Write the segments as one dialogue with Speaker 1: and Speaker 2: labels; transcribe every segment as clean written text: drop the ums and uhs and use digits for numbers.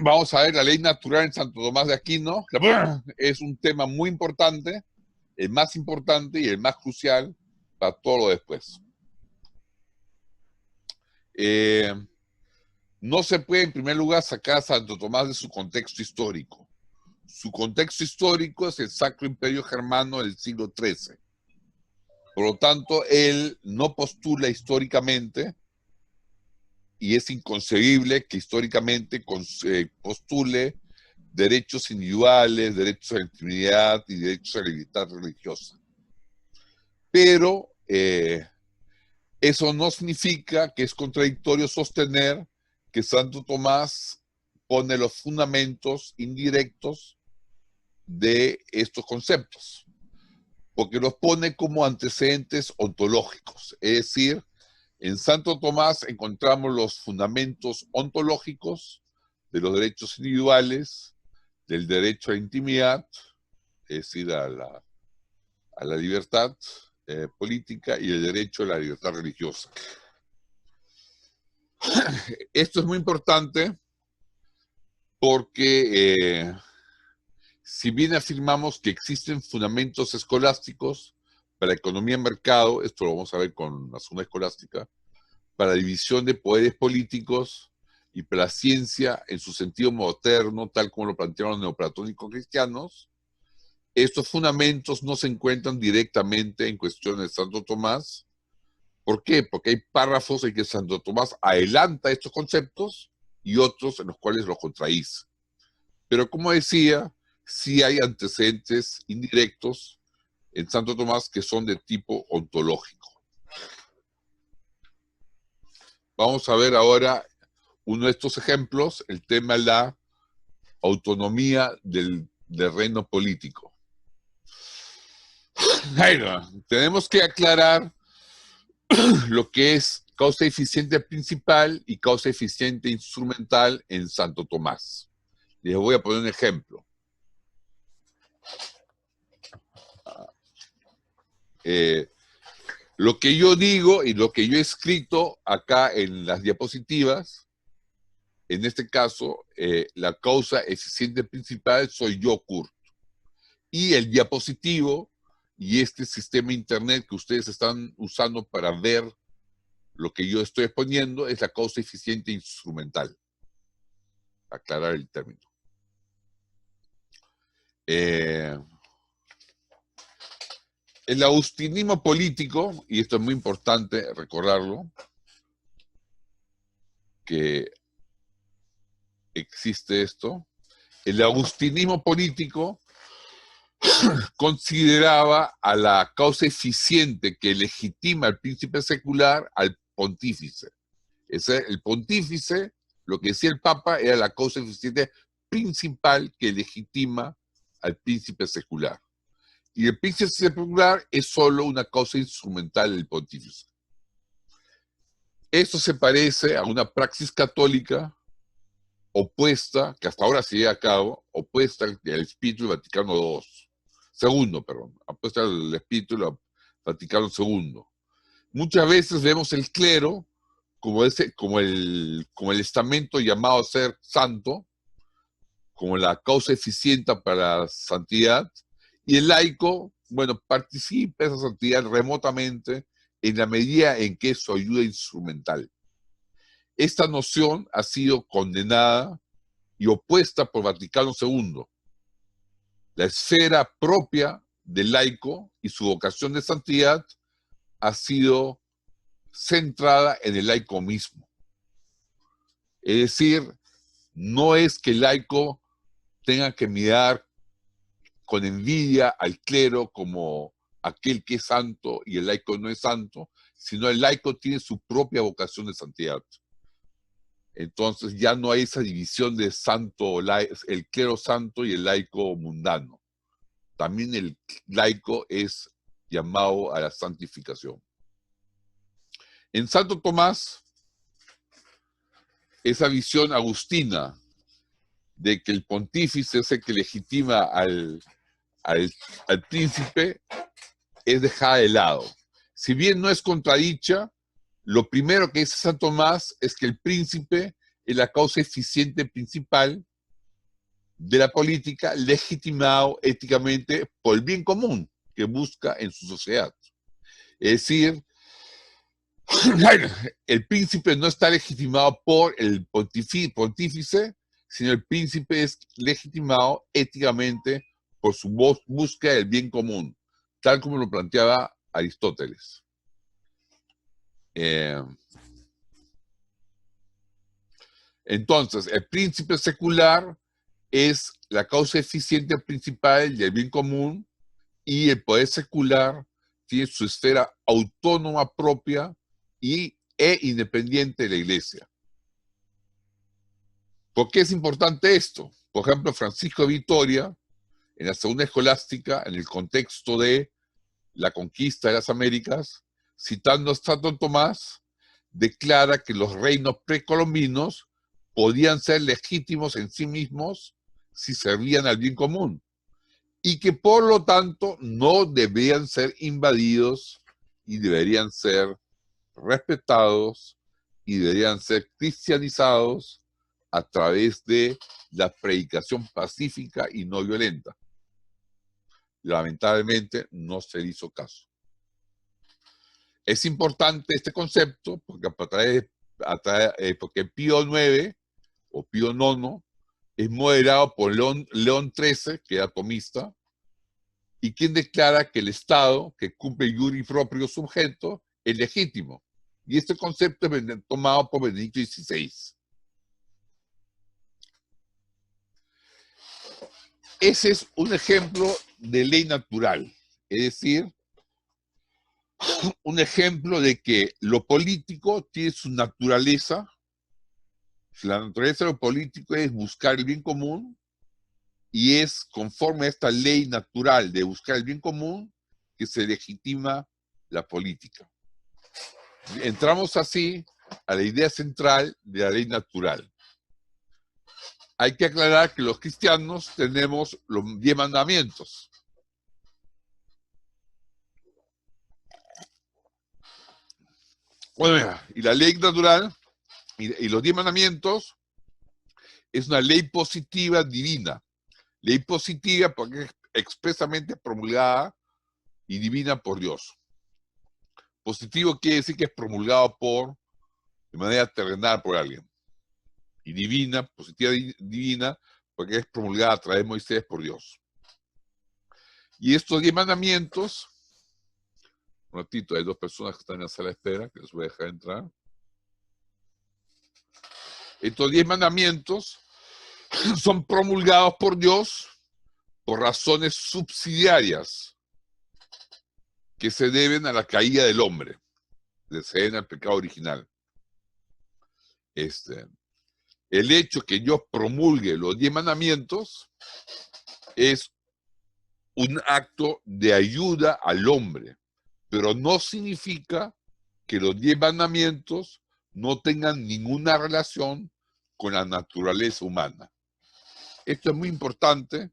Speaker 1: Vamos a ver la ley natural en Santo Tomás de Aquino. Es un tema muy importante, el más importante y el más crucial para todo lo después. No se puede, en primer lugar, sacar a Santo Tomás de su contexto histórico. Su contexto histórico es el Sacro Imperio Germano del siglo XIII. Por lo tanto, él no postula históricamente, y es inconcebible que históricamente postule derechos individuales, derechos a la intimidad y derechos a la libertad religiosa. Pero eso no significa que es contradictorio sostener que Santo Tomás pone los fundamentos indirectos de estos conceptos, porque los pone como antecedentes ontológicos. Es decir, en Santo Tomás encontramos los fundamentos ontológicos de los derechos individuales, del derecho a la intimidad, es decir, a la libertad política, y el derecho a la libertad religiosa. Esto es muy importante porque si bien afirmamos que existen fundamentos escolásticos para la economía de mercado, esto lo vamos a ver con la Suma Escolástica, para la división de poderes políticos y para la ciencia en su sentido moderno, tal como lo plantearon los neoplatónicos cristianos, estos fundamentos no se encuentran directamente en cuestiones de Santo Tomás. ¿Por qué? Porque hay párrafos en que Santo Tomás adelanta estos conceptos y otros en los cuales los contradice. Pero como decía, sí hay antecedentes indirectos en Santo Tomás que son de tipo ontológico. Vamos a ver ahora uno de estos ejemplos, el tema de la autonomía del reino político. Bueno, tenemos que aclarar lo que es causa eficiente principal y causa eficiente instrumental en Santo Tomás. Les voy a poner un ejemplo. Lo que yo digo y lo que yo he escrito acá en las diapositivas, en este caso, la causa eficiente principal soy yo, Kurt. Y el diapositivo y este sistema internet que ustedes están usando para ver lo que yo estoy exponiendo es la causa eficiente instrumental. Aclarar el término. El agustinismo político, y esto es muy importante recordarlo, que existe esto, el agustinismo político consideraba a la causa eficiente que legitima al príncipe secular al pontífice. El pontífice, lo que decía el Papa, era la causa eficiente principal que legitima al príncipe secular. Y el príncipe secular es solo una causa instrumental del pontífice. Esto se parece a una praxis católica opuesta, que hasta ahora se lleva a cabo, opuesta al espíritu del Vaticano II, opuesta al espíritu del Vaticano II. Muchas veces vemos el clero como el estamento llamado a ser santo, como la causa eficiente para la santidad, y el laico, bueno, participa de esa santidad remotamente en la medida en que es su ayuda instrumental. Esta noción ha sido condenada y opuesta por Vaticano II. La esfera propia del laico y su vocación de santidad ha sido centrada en el laico mismo. Es decir, no es que el laico tenga que mirar con envidia al clero como aquel que es santo y el laico no es santo, sino el laico tiene su propia vocación de santidad. Entonces ya no hay esa división de santo, el clero santo y el laico mundano. También el laico es llamado a la santificación. En Santo Tomás, esa visión agustina de que el pontífice es el que legitima al príncipe es dejada de lado. Si bien no es contradicha, lo primero que dice Santo Tomás es que el príncipe es la causa eficiente principal de la política, legitimado éticamente por el bien común que busca en su sociedad. Es decir, el príncipe no está legitimado por el pontífice, sino el príncipe es legitimado éticamente por su búsqueda del bien común, tal como lo planteaba Aristóteles. Entonces, el príncipe secular es la causa eficiente principal del bien común, y el poder secular tiene su esfera autónoma propia e independiente de la Iglesia. ¿Por qué es importante esto? Por ejemplo, Francisco de Vitoria, en la Segunda Escolástica, en el contexto de la conquista de las Américas, citando a Santo Tomás, declara que los reinos precolombinos podían ser legítimos en sí mismos si servían al bien común, y que por lo tanto no debían ser invadidos y deberían ser respetados y deberían ser cristianizados a través de la predicación pacífica y no violenta. Lamentablemente no se le hizo caso. Es importante este concepto porque porque Pío IX o Pío IX es moderado por León XIII, que era tomista, y quien declara que el Estado, que cumple iuri proprio sujeto, es legítimo. Y este concepto es tomado por Benedicto XVI. Ese es un ejemplo de ley natural, es decir, un ejemplo de que lo político tiene su naturaleza. La naturaleza de lo político es buscar el bien común, y es conforme a esta ley natural de buscar el bien común que se legitima la política. Entramos así a la idea central de la ley natural. Hay que aclarar que los cristianos tenemos los 10 mandamientos. Bueno, mira, y la ley natural y los 10 mandamientos es una ley positiva divina. Ley positiva porque es expresamente promulgada y divina por Dios. Positivo quiere decir que es promulgado de manera terrenal por alguien. Y divina, positiva divina, porque es promulgada a través de Moisés por Dios. Y estos 10 mandamientos, un ratito, hay 2 personas que están en la sala de espera, que les voy a dejar entrar. Estos 10 mandamientos son promulgados por Dios por razones subsidiarias que se deben a la caída del hombre, se deben al pecado original. El hecho que yo promulgue los 10 mandamientos es un acto de ayuda al hombre, pero no significa que los 10 mandamientos no tengan ninguna relación con la naturaleza humana. Esto es muy importante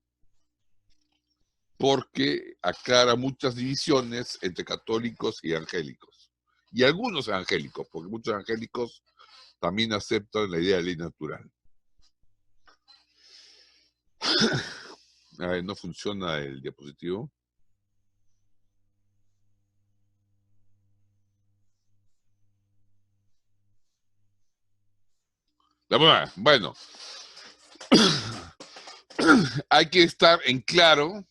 Speaker 1: porque aclara muchas divisiones entre católicos y evangélicos. Y algunos evangélicos, porque muchos evangélicos también aceptan la idea de ley natural. A ver, no funciona el diapositivo. Bueno, hay que estar en claro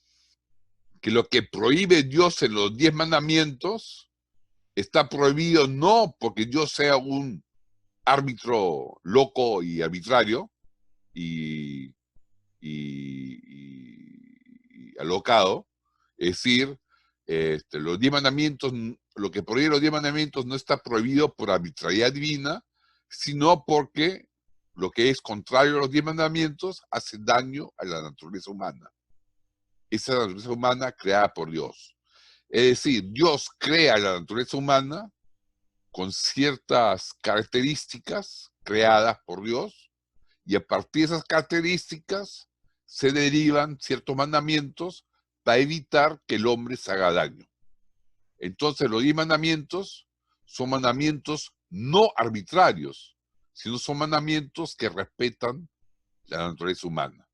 Speaker 1: que lo que prohíbe Dios en los 10 mandamientos está prohibido no porque yo sea un árbitro loco y arbitrario y alocado, es decir, los 10 mandamientos, lo que prohíbe los 10 mandamientos no está prohibido por arbitrariedad divina, sino porque lo que es contrario a los 10 mandamientos hace daño a la naturaleza humana. Esa naturaleza humana creada por Dios. Es decir, Dios crea la naturaleza humana con ciertas características creadas por Dios, y a partir de esas características se derivan ciertos mandamientos para evitar que el hombre se haga daño. Entonces los 10 mandamientos son mandamientos no arbitrarios, sino son mandamientos que respetan la naturaleza humana.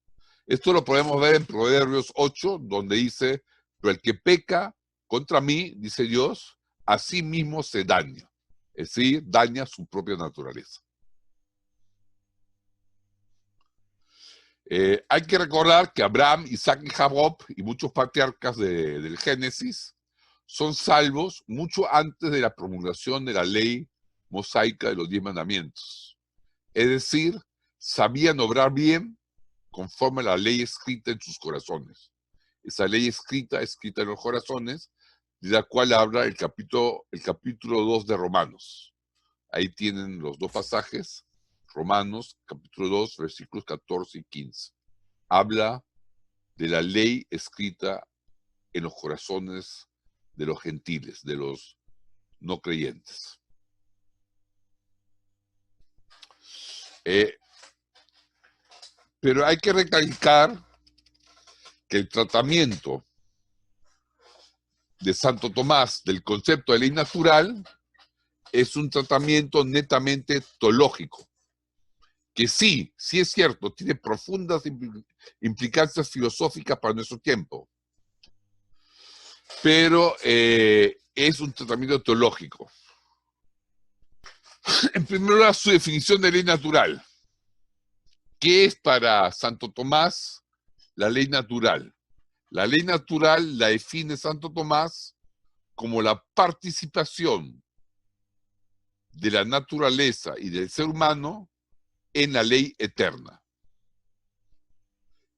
Speaker 1: Esto lo podemos ver en Proverbios 8, donde dice, pero el que peca contra mí, dice Dios, a sí mismo se daña. Es decir, daña su propia naturaleza. Hay que recordar que Abraham, Isaac y Jacob y muchos patriarcas del Génesis son salvos mucho antes de la promulgación de la ley mosaica de los 10 mandamientos. Es decir, sabían obrar bien conforme a la ley escrita en sus corazones. Esa ley escrita en los corazones, de la cual habla el capítulo 2 de Romanos. Ahí tienen los dos pasajes, Romanos, capítulo 2, versículos 14 y 15. Habla de la ley escrita en los corazones de los gentiles, de los no creyentes. Pero hay que recalcar que el tratamiento de Santo Tomás del concepto de ley natural es un tratamiento netamente teológico, que sí es cierto, tiene profundas implicancias filosóficas para nuestro tiempo, pero es un tratamiento teológico. En primer lugar, su definición de ley natural. ¿Qué es para Santo Tomás la ley natural? La ley natural la define Santo Tomás como la participación de la naturaleza y del ser humano en la ley eterna.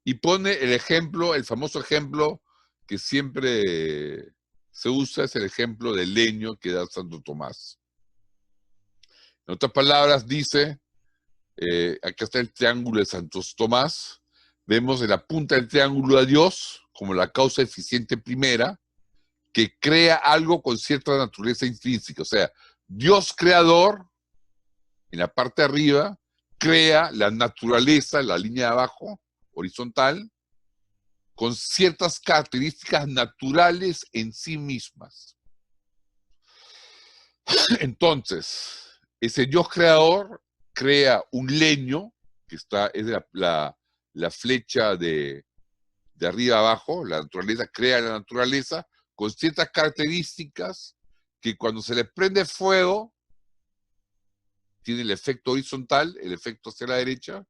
Speaker 1: Y pone el ejemplo, el famoso ejemplo que siempre se usa, es el ejemplo del leño que da Santo Tomás. En otras palabras, dice, acá está el triángulo de Santo Tomás, vemos en la punta del triángulo a Dios como la causa eficiente primera, que crea algo con cierta naturaleza intrínseca. O sea, Dios creador, en la parte de arriba, crea la naturaleza, la línea de abajo, horizontal, con ciertas características naturales en sí mismas. Entonces, ese Dios creador crea un leño, que es la flecha de arriba abajo, la naturaleza crea la naturaleza, con ciertas características que cuando se le prende fuego, tiene el efecto horizontal, el efecto hacia la derecha,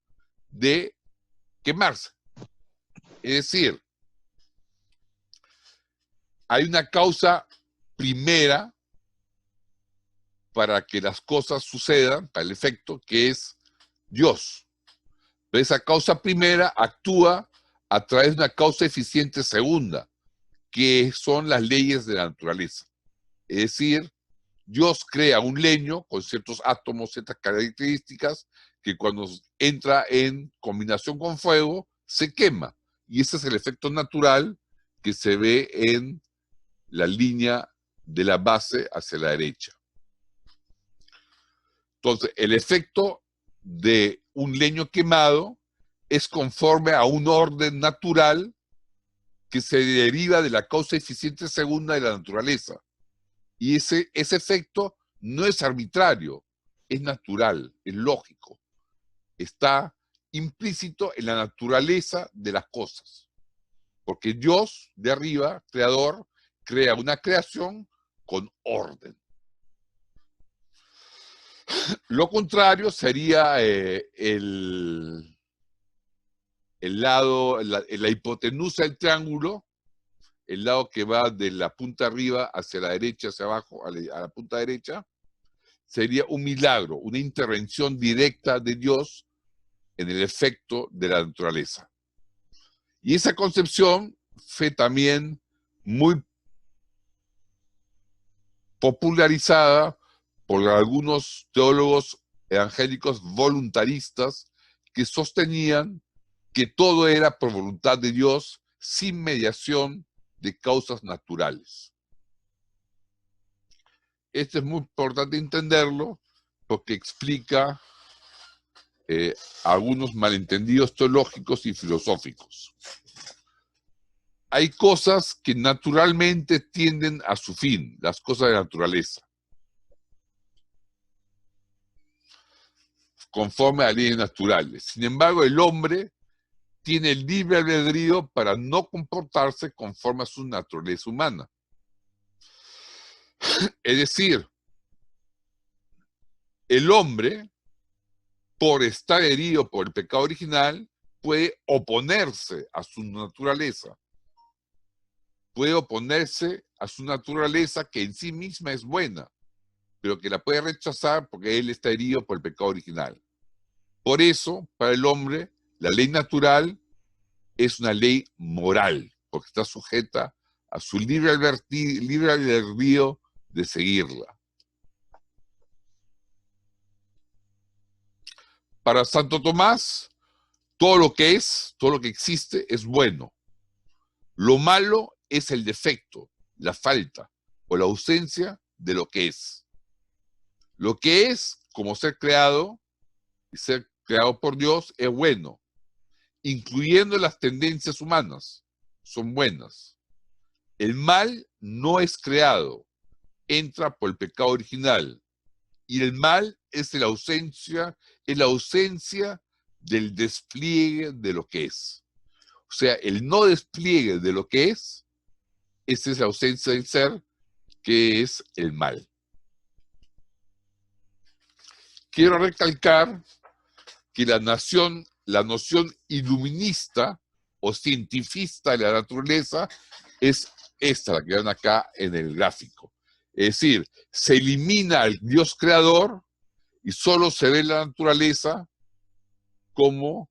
Speaker 1: de quemarse. Es decir, hay una causa primera para que las cosas sucedan, para el efecto, que es Dios. Pero esa causa primera actúa a través de una causa eficiente segunda, que son las leyes de la naturaleza. Es decir, Dios crea un leño con ciertos átomos, ciertas características, que cuando entra en combinación con fuego, se quema. Y ese es el efecto natural que se ve en la línea de la base hacia la derecha. Entonces, el efecto de un leño quemado es conforme a un orden natural que se deriva de la causa eficiente segunda de la naturaleza. Y ese efecto no es arbitrario, es natural, es lógico. Está implícito en la naturaleza de las cosas. Porque Dios, de arriba, creador, crea una creación con orden. Lo contrario sería el lado, la hipotenusa del triángulo, el lado que va de la punta arriba hacia la derecha, hacia abajo, a la punta derecha, sería un milagro, una intervención directa de Dios en el efecto de la naturaleza. Y esa concepción fue también muy popularizada por algunos teólogos evangélicos voluntaristas que sostenían que todo era por voluntad de Dios sin mediación de causas naturales. Esto es muy importante entenderlo porque explica algunos malentendidos teológicos y filosóficos. Hay cosas que naturalmente tienden a su fin, las cosas de la naturaleza. conforme a leyes naturales. Sin embargo, el hombre tiene el libre albedrío para no comportarse conforme a su naturaleza humana. Es decir, el hombre, por estar herido por el pecado original, puede oponerse a su naturaleza. Puede oponerse a su naturaleza, que en sí misma es buena, pero que la puede rechazar porque él está herido por el pecado original. Por eso, para el hombre, la ley natural es una ley moral, porque está sujeta a su libre albedrío de seguirla. Para Santo Tomás, todo lo que existe es bueno. Lo malo es el defecto, la falta o la ausencia de lo que es. Lo que es, como ser creado y ser creado por Dios, es bueno, incluyendo las tendencias humanas, son buenas. El mal no es creado, entra por el pecado original, y el mal es la ausencia del despliegue de lo que es. O sea, el no despliegue de lo que es, esa es la ausencia del ser, que es el mal. Quiero recalcar que la noción iluminista o cientifista de la naturaleza es esta, la que ven acá en el gráfico. Es decir, se elimina al Dios creador y solo se ve la naturaleza como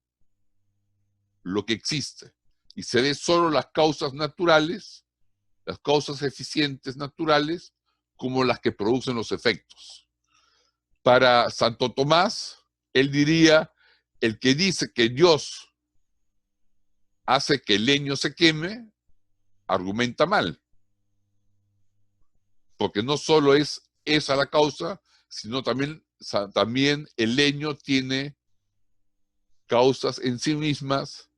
Speaker 1: lo que existe. Y se ve solo las causas naturales, las causas eficientes naturales, como las que producen los efectos. Para Santo Tomás, él diría, el que dice que Dios hace que el leño se queme, argumenta mal. Porque no solo es esa la causa, sino también el leño tiene causas en sí mismas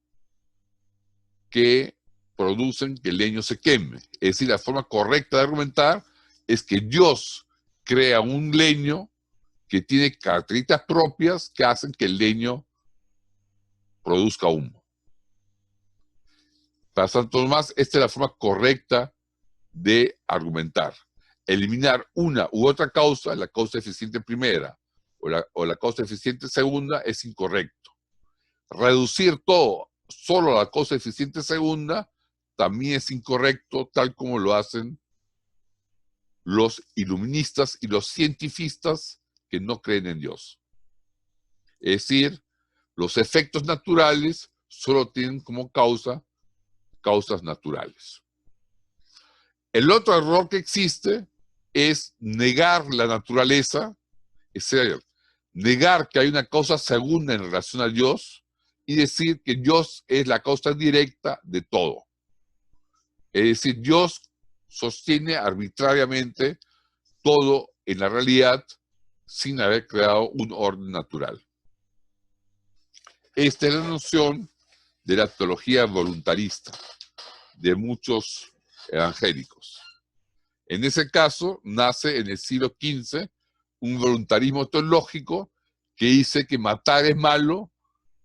Speaker 1: que producen que el leño se queme. Es decir, la forma correcta de argumentar es que Dios crea un leño que tiene características propias que hacen que el leño produzca humo. Para Santo Tomás, esta es la forma correcta de argumentar. Eliminar una u otra causa, la causa eficiente primera o la causa eficiente segunda, es incorrecto. Reducir todo solo a la causa eficiente segunda también es incorrecto, tal como lo hacen los iluministas y los cientifistas que no creen en Dios. Es decir, los efectos naturales solo tienen como causa causas naturales. El otro error que existe es negar la naturaleza, es decir, negar que hay una causa segunda en relación a Dios y decir que Dios es la causa directa de todo. Es decir, Dios sostiene arbitrariamente todo en la realidad sin haber creado un orden natural. Esta es la noción de la teología voluntarista de muchos evangélicos. En ese caso, nace en el siglo XV un voluntarismo teológico que dice que matar es malo,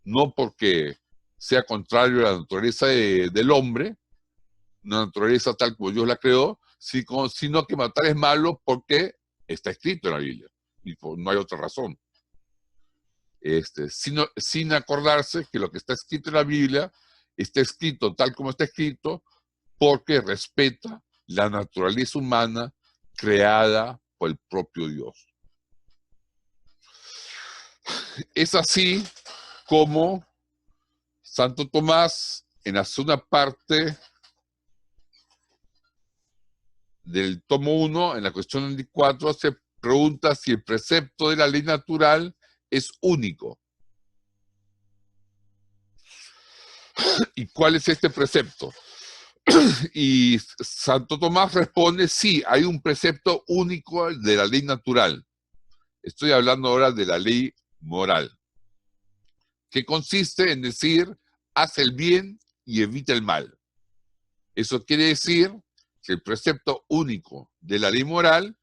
Speaker 1: no porque sea contrario a la naturaleza del hombre, una naturaleza tal como Dios la creó, sino que matar es malo porque está escrito en la Biblia, y no hay otra razón. Sin acordarse que lo que está escrito en la Biblia está escrito tal como está escrito porque respeta la naturaleza humana creada por el propio Dios. Es así como Santo Tomás, en la segunda parte del tomo 1, en la cuestión 24, se pregunta si el precepto de la ley natural es único. ¿Y cuál es este precepto? Y Santo Tomás responde, sí, hay un precepto único de la ley natural. Estoy hablando ahora de la ley moral, que consiste en decir, haz el bien y evita el mal. Eso quiere decir que el precepto único de la ley moral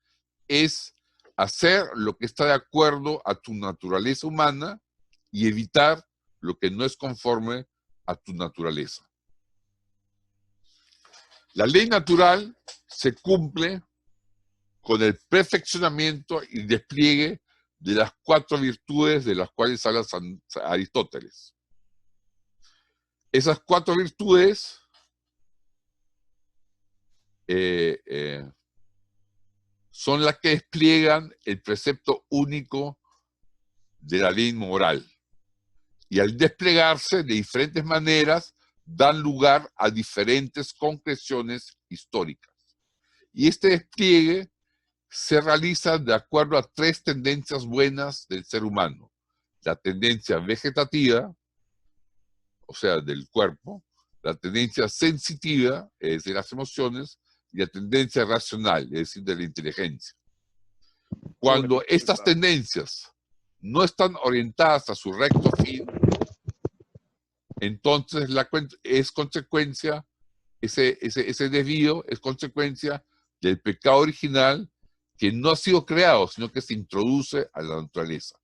Speaker 1: es hacer lo que está de acuerdo a tu naturaleza humana y evitar lo que no es conforme a tu naturaleza. La ley natural se cumple con el perfeccionamiento y despliegue de las 4 virtudes de las cuales habla Aristóteles. Esas 4 virtudes son las que despliegan el precepto único de la ley moral. Y al desplegarse de diferentes maneras, dan lugar a diferentes concreciones históricas. Y este despliegue se realiza de acuerdo a 3 tendencias buenas del ser humano. La tendencia vegetativa, o sea, del cuerpo, la tendencia sensitiva, es decir, las emociones, y la tendencia racional, es decir, de la inteligencia. Cuando estas tendencias no están orientadas a su recto fin, entonces es consecuencia, ese desvío es consecuencia del pecado original que no ha sido creado, sino que se introduce a la naturaleza.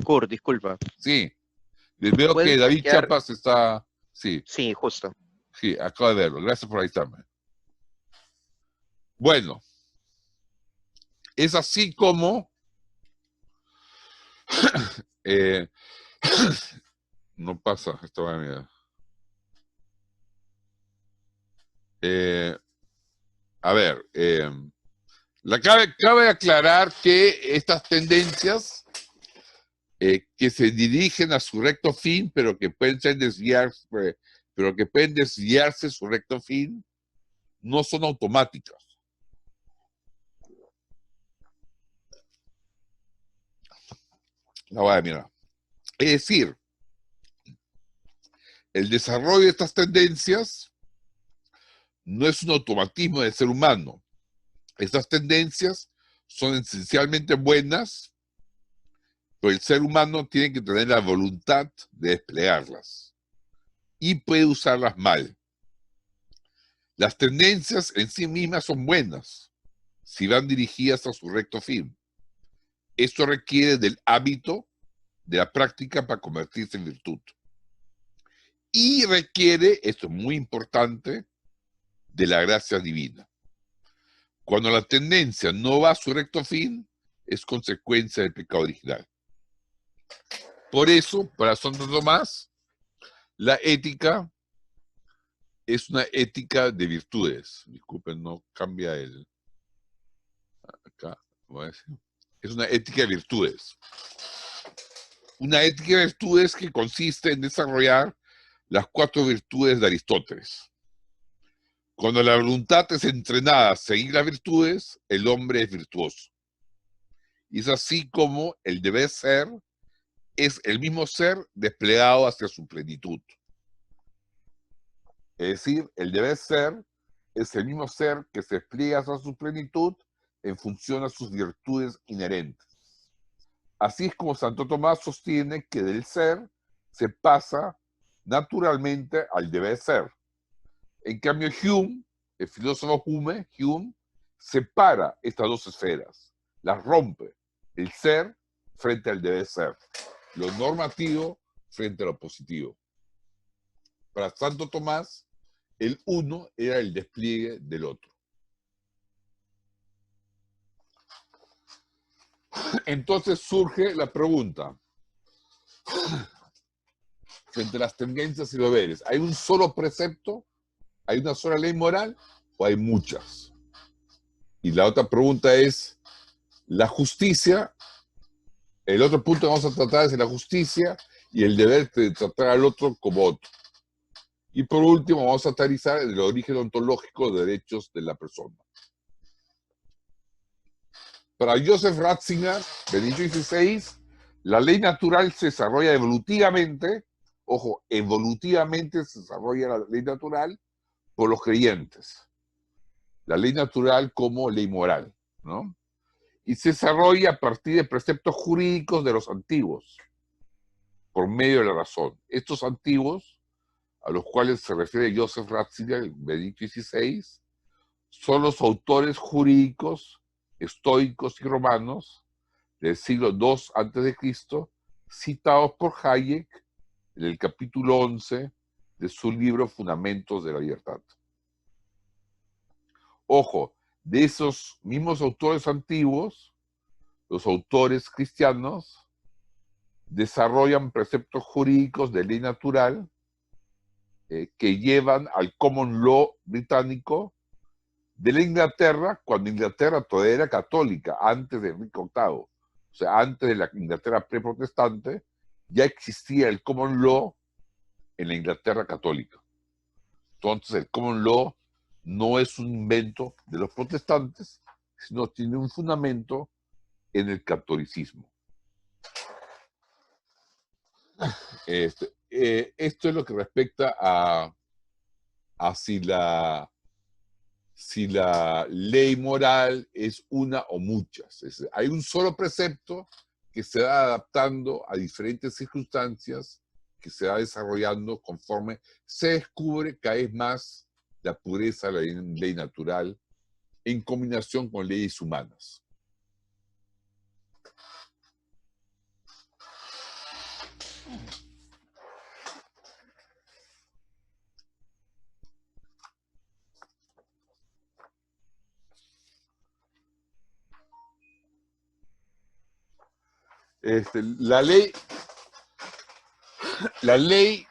Speaker 2: Kurt, disculpa.
Speaker 1: Sí. Veo que David Chiapas está... Sí.
Speaker 2: Sí, justo.
Speaker 1: Sí, acabo de verlo. Gracias por avisarme. Bueno. Es así como... no pasa, esta va a mirar. A ver, cabe aclarar que estas tendencias que se dirigen a su recto fin, pero que pueden desviarse su recto fin, no son automáticas. La voy a mirar. Es decir, el desarrollo de estas tendencias no es un automatismo del ser humano. Estas tendencias son esencialmente buenas, pero el ser humano tiene que tener la voluntad de desplegarlas y puede usarlas mal. Las tendencias en sí mismas son buenas si van dirigidas a su recto fin. Esto requiere del hábito, de la práctica para convertirse en virtud. Y requiere, esto es muy importante, de la gracia divina. Cuando la tendencia no va a su recto fin, es consecuencia del pecado original. Por eso, para Santo Tomás, la ética es una ética de virtudes. Disculpen, no cambia el... Acá, voy a decir. Es una ética de virtudes. Una ética de virtudes que consiste en desarrollar las 4 virtudes de Aristóteles. Cuando la voluntad es entrenada a seguir las virtudes, el hombre es virtuoso. Y es así como el deber ser es el mismo ser desplegado hacia su plenitud. Es decir, el deber ser es el mismo ser que se despliega hacia su plenitud en función a sus virtudes inherentes. Así es como Santo Tomás sostiene que del ser se pasa naturalmente al deber ser. En cambio, Hume, el filósofo Hume, separa estas 2 esferas, las rompe, el ser frente al deber ser, lo normativo frente a lo positivo. Para Santo Tomás, el uno era el despliegue del otro. Entonces surge la pregunta, frente a las tendencias y deberes, ¿hay un solo precepto? ¿Hay una sola ley moral o hay muchas? Y la otra pregunta es, la justicia, el otro punto que vamos a tratar es la justicia y el deber de tratar al otro como otro. Y por último vamos a aterrizar el origen ontológico de derechos de la persona. Para Joseph Ratzinger, Benedicto XVI, la ley natural se desarrolla evolutivamente, ojo, evolutivamente se desarrolla la ley natural por los creyentes. La ley natural como ley moral, ¿no? Y se desarrolla a partir de preceptos jurídicos de los antiguos, por medio de la razón. Estos antiguos, a los cuales se refiere Joseph Ratzinger, Benedicto XVI, son los autores jurídicos estoicos y romanos del siglo II a.C., citados por Hayek en el capítulo 11 de su libro Fundamentos de la Libertad. Ojo, de esos mismos autores antiguos, los autores cristianos desarrollan preceptos jurídicos de ley natural que llevan al common law británico de la Inglaterra, cuando Inglaterra todavía era católica, antes de Enrique VIII. O sea, antes de la Inglaterra preprotestante, ya existía el common law en la Inglaterra católica. Entonces, el common law no es un invento de los protestantes, sino tiene un fundamento en el catolicismo. Esto es lo que respecta a si la ley moral es una o muchas. Hay un solo precepto que se va adaptando a diferentes circunstancias, que se va desarrollando conforme se descubre cada vez más la pureza de la ley natural en combinación con leyes humanas. La ley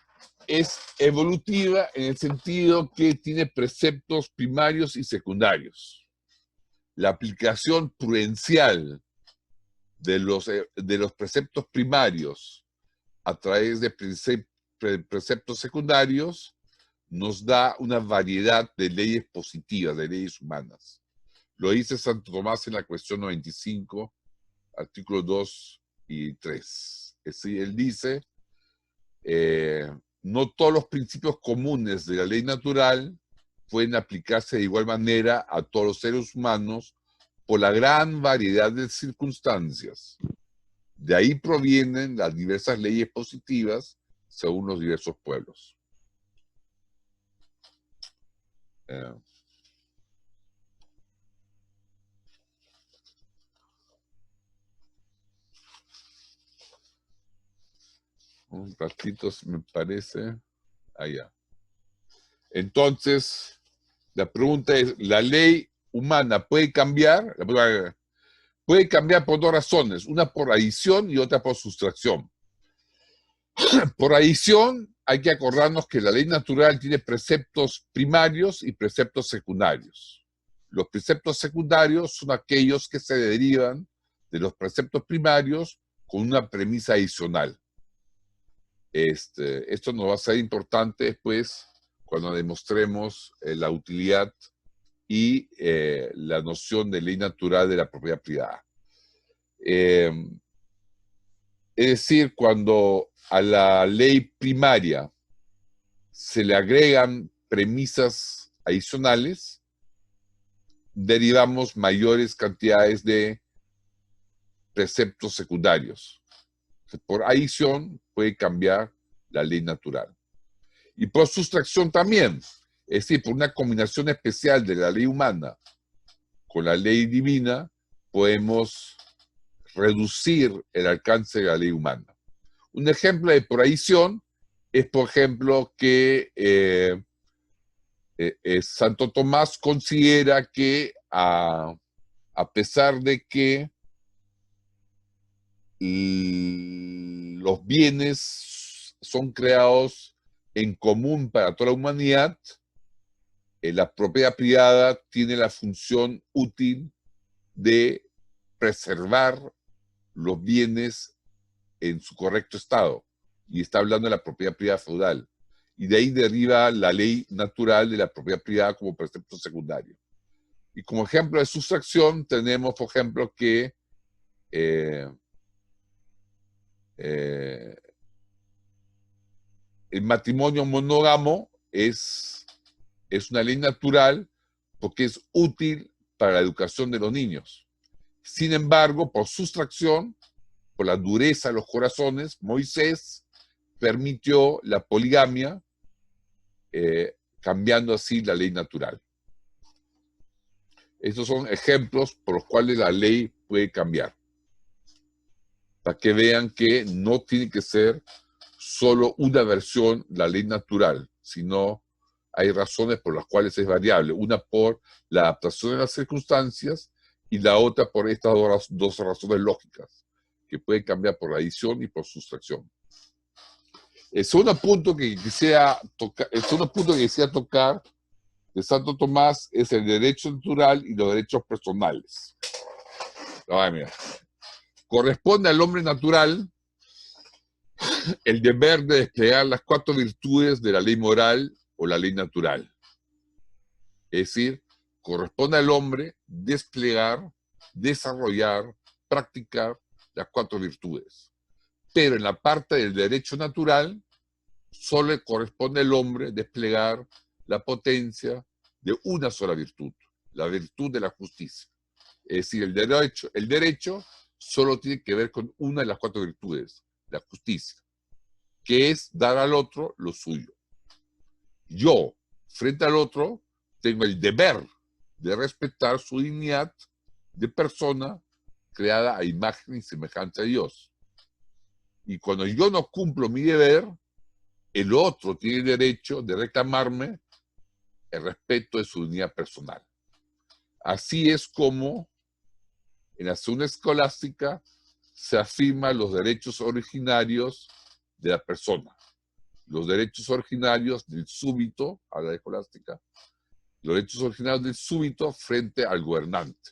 Speaker 1: es evolutiva en el sentido que tiene preceptos primarios y secundarios. La aplicación prudencial de los preceptos primarios a través de preceptos secundarios nos da una variedad de leyes positivas, de leyes humanas. Lo dice Santo Tomás en la cuestión 95, artículos 2 y 3. Es decir, él dice, no todos los principios comunes de la ley natural pueden aplicarse de igual manera a todos los seres humanos por la gran variedad de circunstancias. De ahí provienen las diversas leyes positivas según los diversos pueblos. Un ratito me parece. Allá. Entonces, la pregunta es, ¿la ley humana puede cambiar? Puede cambiar por dos razones, una por adición y otra por sustracción. Por adición, hay que acordarnos que la ley natural tiene preceptos primarios y preceptos secundarios. Los preceptos secundarios son aquellos que se derivan de los preceptos primarios con una premisa adicional. Esto nos va a ser importante después cuando demostremos la utilidad y la noción de ley natural de la propiedad privada. Es decir, cuando a la ley primaria se le agregan premisas adicionales, derivamos mayores cantidades de preceptos secundarios. Por adición puede cambiar la ley natural. Y por sustracción también, es decir, por una combinación especial de la ley humana con la ley divina, podemos reducir el alcance de la ley humana. Un ejemplo de por adición es, por ejemplo, que Santo Tomás considera que a pesar de que los bienes son creados en común para toda la humanidad, la propiedad privada tiene la función útil de preservar los bienes en su correcto estado. Y está hablando de la propiedad privada feudal. Y de ahí deriva la ley natural de la propiedad privada como precepto secundario. Y como ejemplo de sustracción tenemos, por ejemplo, que el matrimonio monógamo es una ley natural porque es útil para la educación de los niños. Sin embargo, por sustracción, por la dureza de los corazones, Moisés permitió la poligamia, cambiando así la ley natural. Estos son ejemplos por los cuales la ley puede cambiar. Para que vean que no tiene que ser solo una versión de la ley natural, sino hay razones por las cuales es variable. Una por la adaptación de las circunstancias y la otra por estas dos razones lógicas, que pueden cambiar por adición y por sustracción. El segundo punto que quisiera tocar de Santo Tomás es el derecho natural y los derechos personales. Mira. Corresponde al hombre natural el deber de desplegar las 4 virtudes de la ley moral o la ley natural. Es decir, corresponde al hombre desplegar, desarrollar, practicar las 4 virtudes. Pero en la parte del derecho natural, solo le corresponde al hombre desplegar la potencia de una sola virtud, la virtud de la justicia. Es decir, el derecho solo tiene que ver con una de las 4 virtudes, la justicia, que es dar al otro lo suyo. Yo, frente al otro, tengo el deber de respetar su dignidad de persona creada a imagen y semejanza de Dios. Y cuando yo no cumplo mi deber, el otro tiene el derecho de reclamarme el respeto de su dignidad personal. Así es como en la segunda escolástica se afirman los derechos originarios de la persona. Los derechos originarios del súbdito, a la escolástica, los derechos originarios del súbdito frente al gobernante.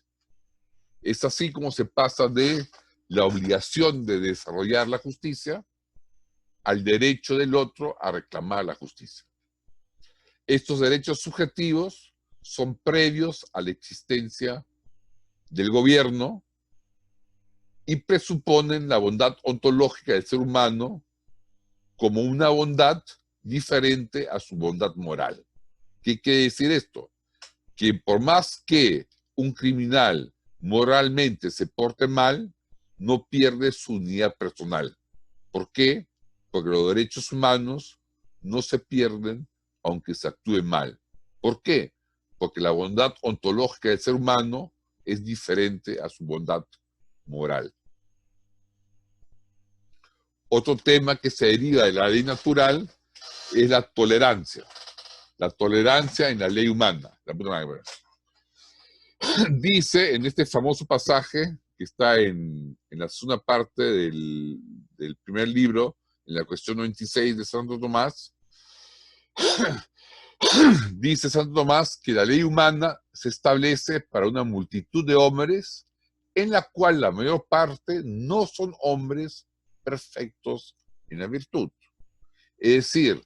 Speaker 1: Es así como se pasa de la obligación de desarrollar la justicia al derecho del otro a reclamar la justicia. Estos derechos subjetivos son previos a la existencia del gobierno y presuponen la bondad ontológica del ser humano como una bondad diferente a su bondad moral. ¿Qué quiere decir esto? Que por más que un criminal moralmente se porte mal, no pierde su unidad personal. ¿Por qué? Porque los derechos humanos no se pierden aunque se actúe mal. ¿Por qué? Porque la bondad ontológica del ser humano es diferente a su bondad moral. Otro tema que se deriva de la ley natural es la tolerancia. La tolerancia en la ley humana. Dice en este famoso pasaje que está en la segunda parte del primer libro, en la cuestión 96 de Santo Tomás, dice Santo Tomás que la ley humana se establece para una multitud de hombres en la cual la mayor parte no son hombres perfectos en la virtud. Es decir,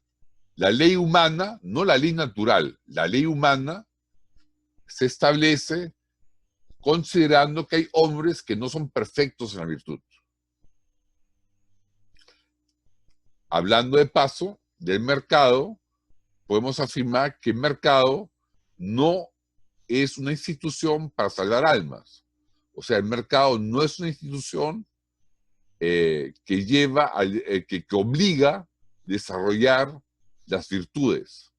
Speaker 1: la ley humana, no la ley natural, la ley humana se establece considerando que hay hombres que no son perfectos en la virtud. Hablando de paso del mercado, podemos afirmar que el mercado no es una institución para salvar almas. O sea, el mercado no es una institución que obliga a desarrollar las virtudes.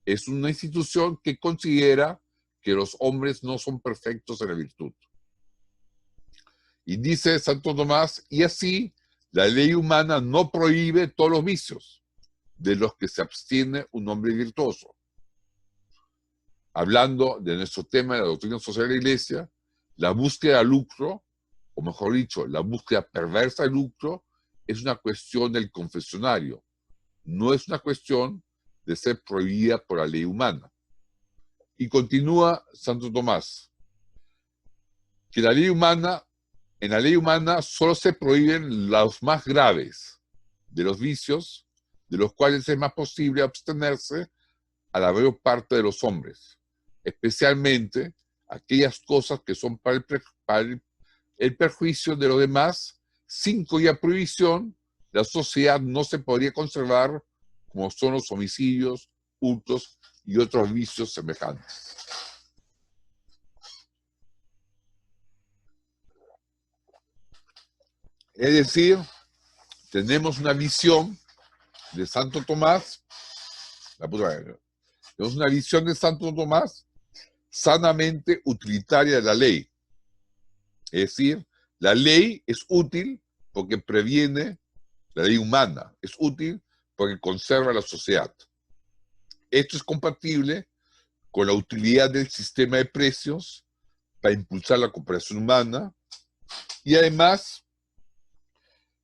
Speaker 1: Es una institución que considera que los hombres no son perfectos en la virtud. Y dice Santo Tomás, y así la ley humana no prohíbe todos los vicios de los que se abstiene un hombre virtuoso. Hablando de nuestro tema de la doctrina social de la Iglesia, la búsqueda de lucro, o mejor dicho, la búsqueda perversa de lucro, es una cuestión del confesionario. No es una cuestión de ser prohibida por la ley humana. Y continúa Santo Tomás, que en la ley humana solo se prohíben los más graves de los vicios, de los cuales es más posible abstenerse a la mayor parte de los hombres, especialmente aquellas cosas que son para el perjuicio de los demás, sin cuya prohibición la sociedad no se podría conservar, como son los homicidios, hurtos y otros vicios semejantes. Es decir, tenemos una visión de Santo Tomás, tenemos una visión de Santo Tomás sanamente utilitaria de la ley. Es decir, la ley es útil porque previene, la ley humana es útil porque conserva la sociedad. Esto es compatible con la utilidad del sistema de precios para impulsar la cooperación humana y además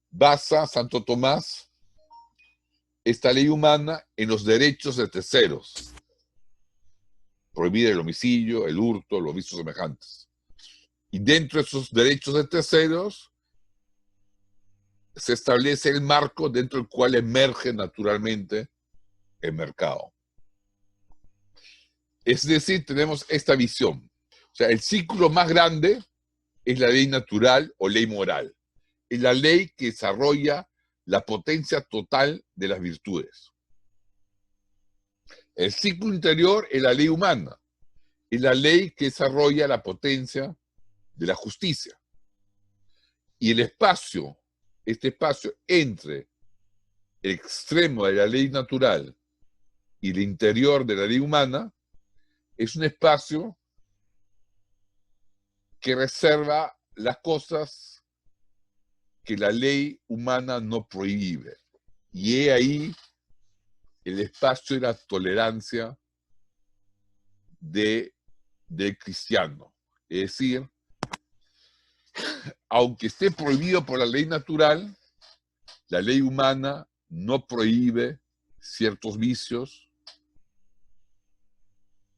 Speaker 1: basa Santo Tomás esta ley humana en los derechos de terceros. Prohibir el homicidio, el hurto, los vicios semejantes. Y dentro de esos derechos de terceros se establece el marco dentro del cual emerge naturalmente el mercado. Es decir, tenemos esta visión. O sea, el círculo más grande es la ley natural o ley moral. Es la ley que desarrolla la potencia total de las virtudes. El círculo interior es la ley humana. Es la ley que desarrolla la potencia de la justicia. Y el espacio, este espacio entre el extremo de la ley natural y el interior de la ley humana, es un espacio que reserva las cosas que la ley humana no prohíbe. Y he ahí el espacio de la tolerancia del cristiano. Es decir, aunque esté prohibido por la ley natural, la ley humana no prohíbe ciertos vicios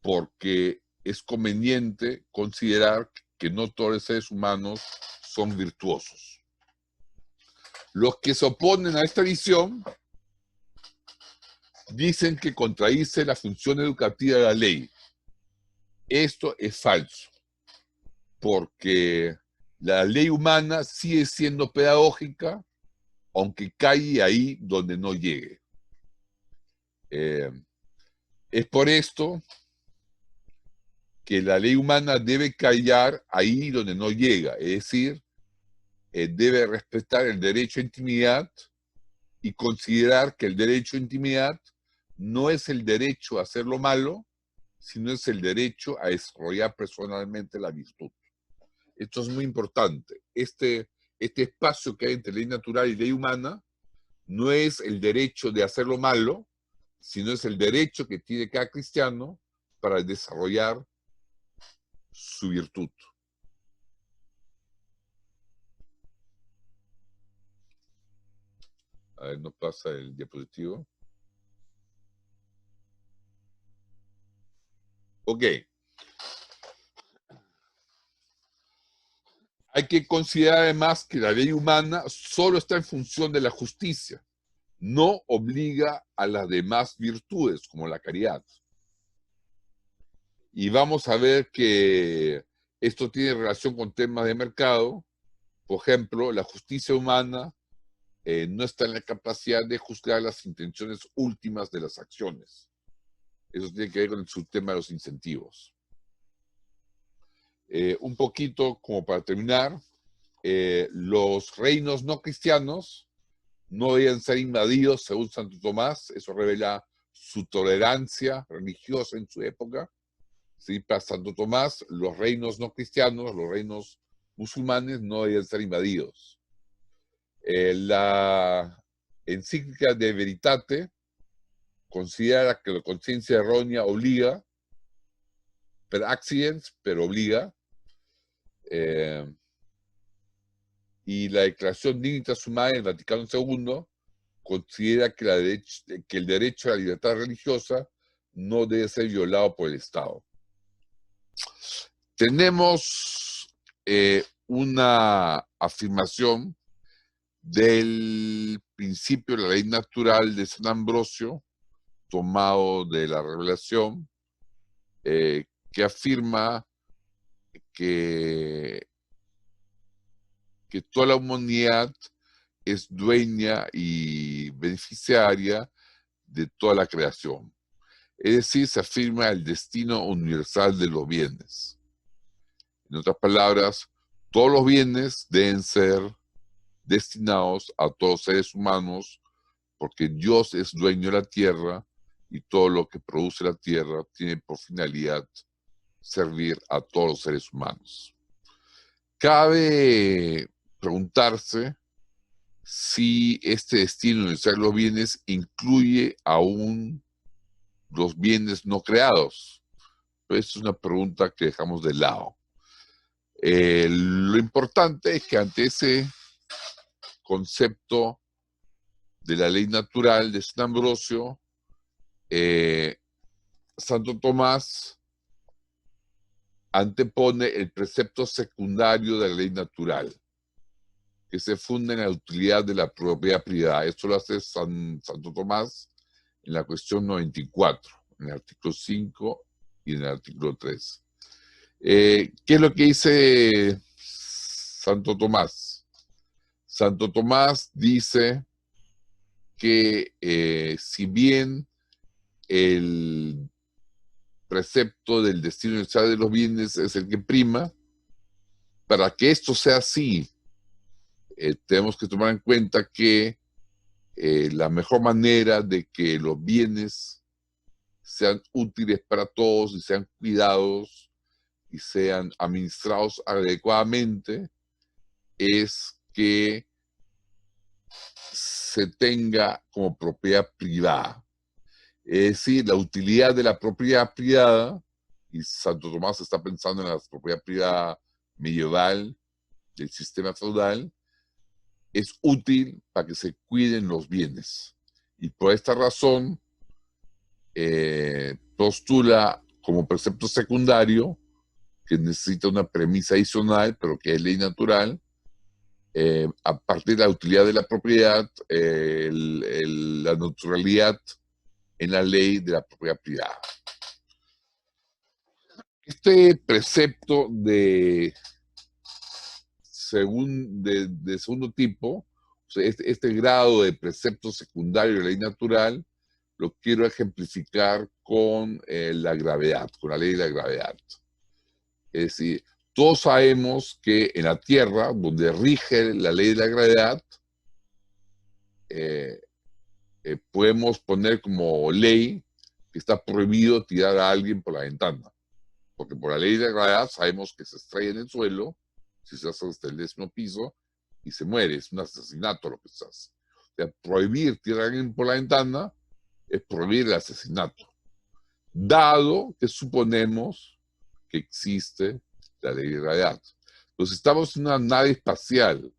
Speaker 1: porque es conveniente considerar que no todos los seres humanos son virtuosos. Los que se oponen a esta visión dicen que contradice la función educativa de la ley. Esto es falso, porque la ley humana sigue siendo pedagógica, aunque cae ahí donde no llegue. Es por esto que la ley humana debe callar ahí donde no llega, es decir, debe respetar el derecho a intimidad y considerar que el derecho a intimidad no es el derecho a hacer lo malo, sino es el derecho a desarrollar personalmente la virtud. Esto es muy importante. Este espacio que hay entre ley natural y ley humana no es el derecho de hacer lo malo, sino es el derecho que tiene cada cristiano para desarrollar su virtud. A ver, no pasa el diapositivo. Ok. Hay que considerar además que la ley humana solo está en función de la justicia, no obliga a las demás virtudes, como la caridad. Y vamos a ver que esto tiene relación con temas de mercado. Por ejemplo, la justicia humana no está en la capacidad de juzgar las intenciones últimas de las acciones. Eso tiene que ver con el subtema de los incentivos. Un poquito como para terminar, los reinos no cristianos no deben ser invadidos según Santo Tomás. Eso revela su tolerancia religiosa en su época. ¿Sí? Para Santo Tomás, los reinos no cristianos, los reinos musulmanes no deben ser invadidos. La encíclica de Veritate considera que la conciencia errónea obliga, per accidens, pero obliga, y la Declaración Dignitas Humanae del Vaticano II considera que, que el derecho a la libertad religiosa no debe ser violado por el Estado. Tenemos una afirmación del principio de la ley natural de San Ambrosio, tomado de la Revelación, que afirma que toda la humanidad es dueña y beneficiaria de toda la creación. Es decir, se afirma el destino universal de los bienes. En otras palabras, todos los bienes deben ser destinados a todos los seres humanos, porque Dios es dueño de la tierra y todo lo que produce la tierra tiene por finalidad servir a todos los seres humanos. Cabe preguntarse si este destino universal de los bienes incluye aún los bienes no creados. Pero esta es una pregunta que dejamos de lado. Lo importante es que ante ese concepto de la ley natural de San Ambrosio, Santo Tomás antepone el precepto secundario de la ley natural, que se funda en la utilidad de la propiedad privada. Esto lo hace Santo Tomás en la cuestión 94, en el artículo 5 y en el artículo 3. ¿Qué es lo que dice Santo Tomás? Santo Tomás dice que si bien el precepto del destino universal de los bienes es el que prima, para que esto sea así, tenemos que tomar en cuenta que la mejor manera de que los bienes sean útiles para todos y sean cuidados y sean administrados adecuadamente es que se tenga como propiedad privada. Es decir, la utilidad de la propiedad privada, y Santo Tomás está pensando en la propiedad privada medieval del sistema feudal, es útil para que se cuiden los bienes. Y por esta razón postula como precepto secundario, que necesita una premisa adicional, pero que es ley natural, a partir de la utilidad de la propiedad, la naturalidad en la ley de la propiedad privada. Este precepto de segundo tipo, o sea, este grado de precepto secundario de ley natural, lo quiero ejemplificar con la gravedad, con la ley de la gravedad. Es decir, todos sabemos que en la Tierra, donde rige la ley de la gravedad, podemos poner como ley que está prohibido tirar a alguien por la ventana. Porque por la ley de la gravedad sabemos que se estrella en el suelo, si se hace hasta el 10º piso, y se muere. Es un asesinato lo que se hace. O sea, prohibir tirar a alguien por la ventana es prohibir el asesinato. Dado que suponemos que existe la ley de gravedad. Entonces estamos en una nave espacial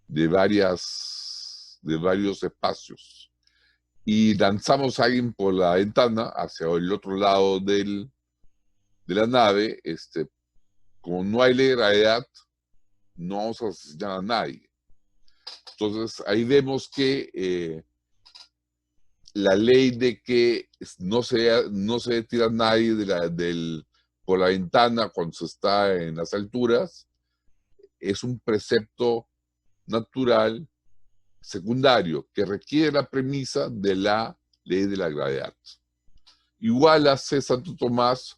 Speaker 1: de varios espacios y lanzamos a alguien por la ventana hacia el otro lado de la nave. Como no hay ley de gravedad, no vamos a asesinar a nadie. Entonces ahí vemos que la ley de que no se debe tirar a nadie por la ventana cuando se está en las alturas es un precepto natural secundario que requiere la premisa de la ley de la gravedad. Igual hace Santo Tomás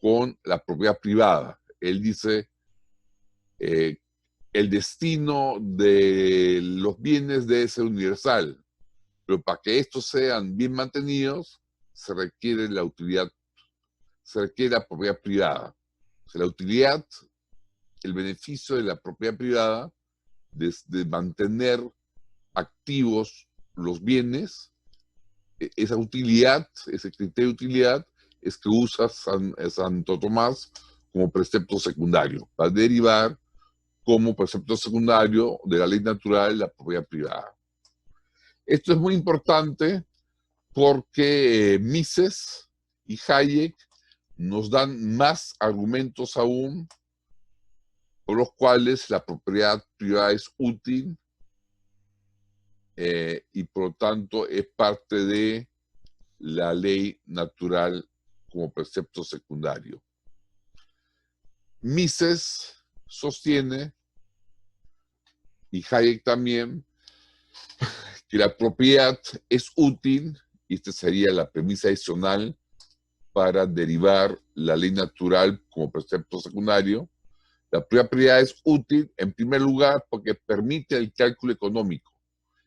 Speaker 1: con la propiedad privada. Él dice, el destino de los bienes debe ser universal, pero para que estos sean bien mantenidos se requiere la utilidad, se requiere la propiedad privada. O sea, la utilidad, el beneficio de la propiedad privada de mantener activos los bienes, esa utilidad, ese criterio de utilidad es que usa Santo Tomás como precepto secundario, para derivar como precepto secundario de la ley natural la propiedad privada. Esto es muy importante porque Mises y Hayek nos dan más argumentos aún por los cuales la propiedad privada es útil y por lo tanto es parte de la ley natural como precepto secundario. Mises sostiene, y Hayek también, que la propiedad es útil, y esta sería la premisa adicional para derivar la ley natural como precepto secundario. La propiedad es útil, en primer lugar, porque permite el cálculo económico.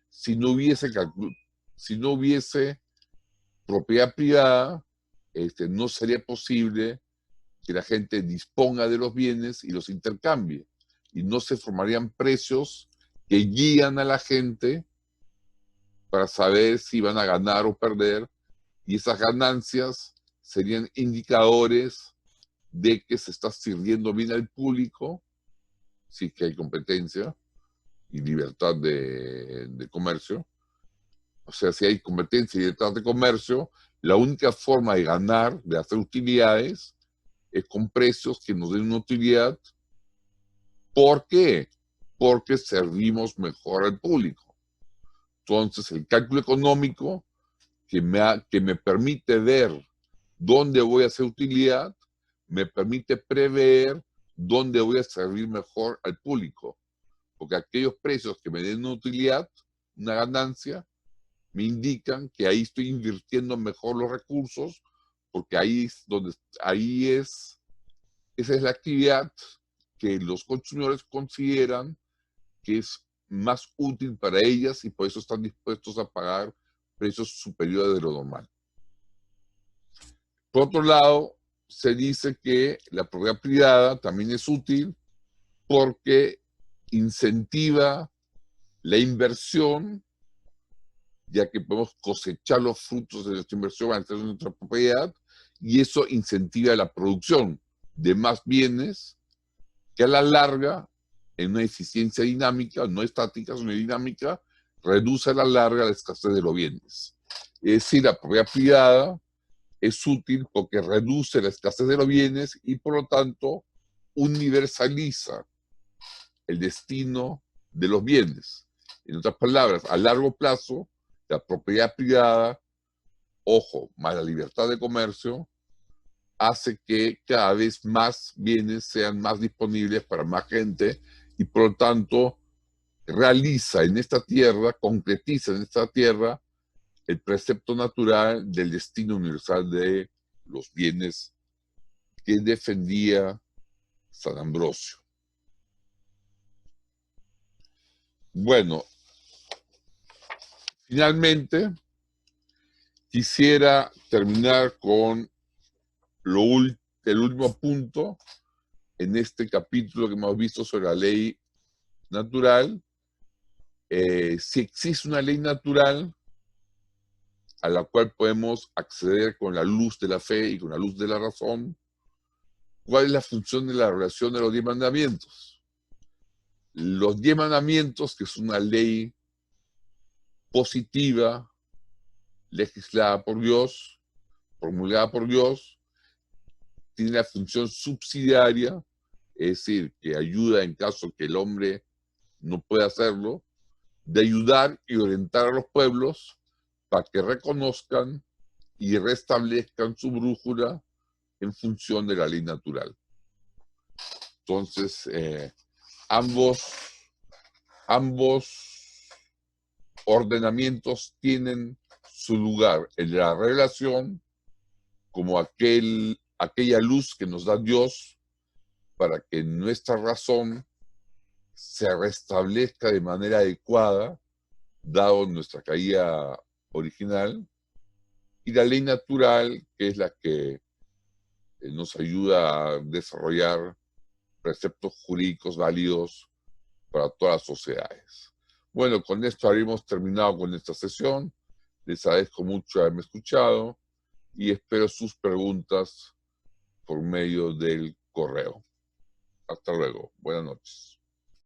Speaker 1: Si no hubiese propiedad privada, no sería posible que la gente disponga de los bienes y los intercambie. Y no se formarían precios que guían a la gente para saber si van a ganar o perder. Y esas ganancias serían indicadores de que se está sirviendo bien al público, si es que hay competencia y libertad de comercio. O sea, si hay competencia y libertad de comercio, la única forma de ganar, de hacer utilidades, es con precios que nos den una utilidad. ¿Por qué? Porque servimos mejor al público. Entonces, el cálculo económico que me permite ver dónde voy a hacer utilidad, me permite prever dónde voy a servir mejor al público. Porque aquellos precios que me den una utilidad, una ganancia, me indican que ahí estoy invirtiendo mejor los recursos, porque esa es la actividad que los consumidores consideran que es más útil para ellas y por eso están dispuestos a pagar precios superiores de lo normal. Por otro lado, se dice que la propiedad privada también es útil porque incentiva la inversión, ya que podemos cosechar los frutos de nuestra inversión al tener nuestra propiedad, y eso incentiva la producción de más bienes que a la larga, en una eficiencia dinámica, no estática, sino dinámica, reduce a la larga la escasez de los bienes. Es decir, la propiedad privada es útil porque reduce la escasez de los bienes y por lo tanto universaliza el destino de los bienes. En otras palabras, a largo plazo, la propiedad privada, ojo, más la libertad de comercio, hace que cada vez más bienes sean más disponibles para más gente y por lo tanto realiza en esta tierra, concretiza en esta tierra el precepto natural del destino universal de los bienes que defendía San Ambrosio. Bueno, finalmente quisiera terminar con el último punto en este capítulo que hemos visto sobre la ley natural. Si existe una ley natural a la cual podemos acceder con la luz de la fe y con la luz de la razón, ¿cuál es la función de la relación de los 10 mandamientos? Los 10 mandamientos, que es una ley positiva, legislada por Dios, promulgada por Dios, tiene la función subsidiaria, es decir, que ayuda en caso que el hombre no pueda hacerlo, de ayudar y orientar a los pueblos para que reconozcan y restablezcan su brújula en función de la ley natural. Entonces, ambos ordenamientos tienen su lugar en la revelación como aquella luz que nos da Dios para que nuestra razón se restablezca de manera adecuada, dado nuestra caída original, y la ley natural, que es la que nos ayuda a desarrollar preceptos jurídicos válidos para todas las sociedades. Bueno, con esto habríamos terminado con esta sesión. Les agradezco mucho haberme escuchado y espero sus preguntas por medio del correo. Hasta luego. Buenas noches.